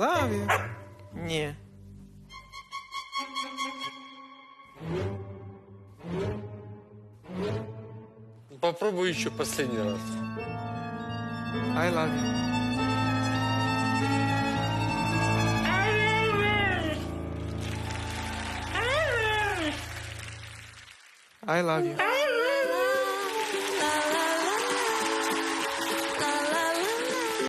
love you. Не. Попробуй еще последний раз. I love you. I love you.